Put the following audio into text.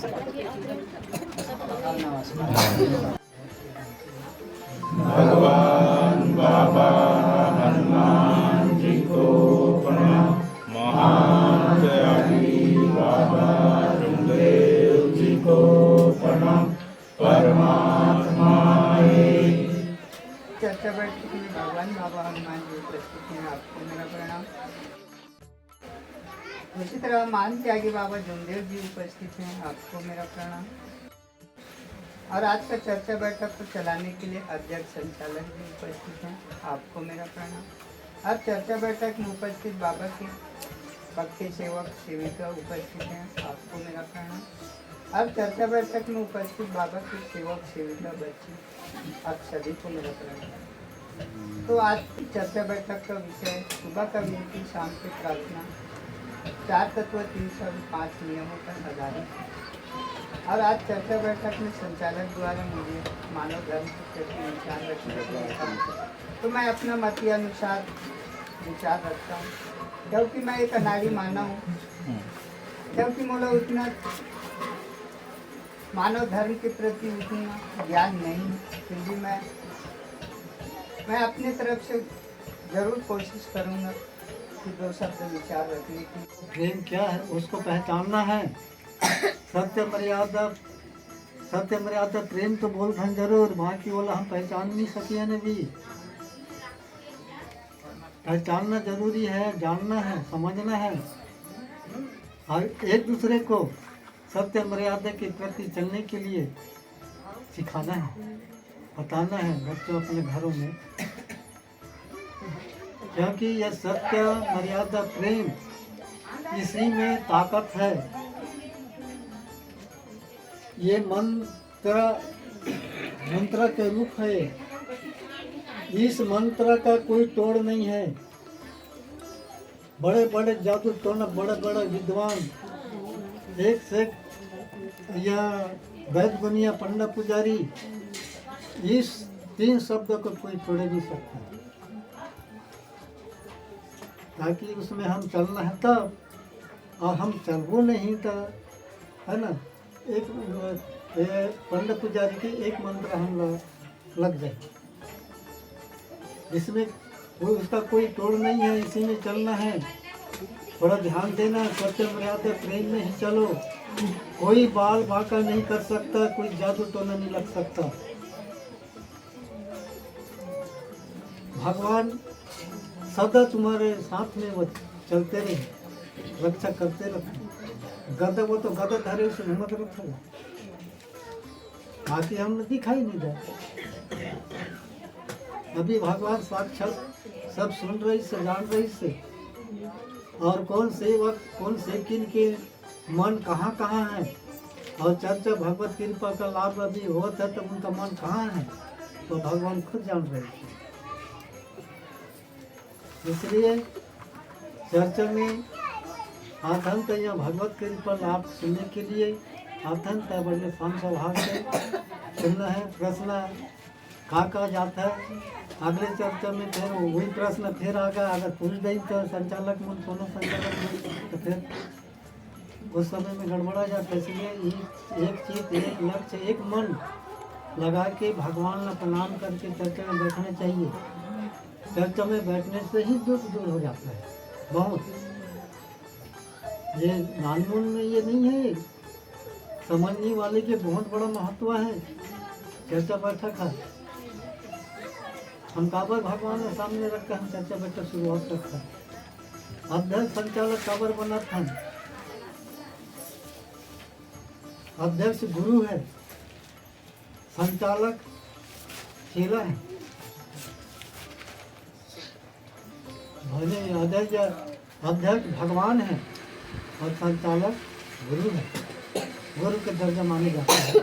भगवान बाबा हनुमान जी को प्रणाम। महान त्यागी बाबा रामदेव जी को प्रणाम। परमात्मा चर्चा बैठक में भगवान बाबा हनुमान जी उपस्थित हैं, आपको मेरा प्रणाम। उसी तरह महान त्यागी बाबा रामदेव जी उपस्थित हैं, आपको मेरा प्रणाम। और आज का चर्चा बैठक को चलाने के लिए अध्यक्ष संचालक भी उपस्थित हैं, आपको मेरा प्रणाम। और चर्चा बैठक में उपस्थित बाबा के पक्के सेवक सेविका उपस्थित हैं, आपको मेरा प्रणाम। और चर्चा बैठक में उपस्थित बाबा के सेवक सेविका बच्चे, आप सभी को मेरा प्रणाम। तो आज की चर्चा बैठक का विषय सुबह का विनती, शाम की प्रार्थना, 4 तत्व 305 नियमों पर आधारित है। और आज चर्चा बैठक में संचालक द्वारा मुझे मानव धर्म के प्रति विचार रखने को कहा, तो मैं अपना मत के अनुसार विचार रखता हूँ, क्योंकि मैं एक अनाड़ी मानव हूँ। क्योंकि मुझे उतना मानव धर्म के प्रति उतना ज्ञान नहीं, फिर भी मैं अपने तरफ से जरूर कोशिश करूँगा कि 2 शब्द विचार रखने की। प्रेम क्या है उसको पहचानना है। सत्य मर्यादा प्रेम तो बोलते हैं जरूर, बाकी वाला हम पहचान नहीं सके ने भी। पहचानना जरूरी है, जानना है, समझना है और एक दूसरे को सत्य मर्यादा के प्रति चलने के लिए सिखाना है, बताना है बच्चों अपने घरों में। क्योंकि यह सत्य मर्यादा प्रेम, इसी में ताकत है। ये मंत्र के रूप है। इस मंत्र का कोई तोड़ नहीं है। बड़े बड़े जादू टोना, बड़े बड़े विद्वान, एक से या वैद्य बनिया पंडा पुजारी, इस 3 शब्दों को कोई तोड़ नहीं सकता। ताकि उसमें हम चलना है तब, और हम चलबो नहीं तो, है ना। एक पंडित पुजारी के एक मंत्र हम लग जाए, इसमें उसका कोई तोड़ नहीं है, इसी में चलना है। थोड़ा ध्यान देना, सत्य मर्यादा प्रेम में ही चलो। कोई बाल बांका नहीं कर सकता, कोई जादू टोना नहीं लग सकता। भगवान सदा तुम्हारे साथ में वो चलते रहे, रक्षा करते रहे। गदा वो तो गदा धारे उसे हिम्मत रखेगा, बाकी हम दिखाई नहीं देते। अभी भगवान साक्षात सब सुन रही से, जान रही से, और कौन से वक्त कौन से किन के मन कहाँ कहाँ है। और चर्चा भगवत कृपा का लाभ अभी होता है तब उनका मन कहाँ है, तो भगवान खुद जान रहे थे। इसलिए चर्चा में आधन तो यहाँ भगवत कृपा लाभ सुनने के लिए आधन तो बड़े शांत स्वभाव से सुनना है। प्रश्न कहा जाता है, अगले चर्चा में फिर वही प्रश्न फिर आ गया। अगर पूछ दें तो संचालक मन सोनो संचालक मन, तो फिर उस समय में गड़बड़ा जाता है। इसलिए एक चीज, एक लक्ष्य, एक मन लगा के भगवान ने प्रणाम करके चर्चा में बैठना चाहिए। चर्चा में बैठने से ही दुख दूर हो जाता है बहुत। ये नानमून में ये नहीं है, समझने वाले के बहुत बड़ा महत्व है। चर्चा बैठक है, हम काबर भगवान ने सामने रखकर हम चर्चा बैठक शुरुआत करते हैं। अध्यक्ष संचालक काबर बनाते हैं, अध्यक्ष गुरु है, संचालक चेला है। अध्यक्ष भगवान है और संचालक गुरु है। गुरु के दर्जा माने जाते हैं।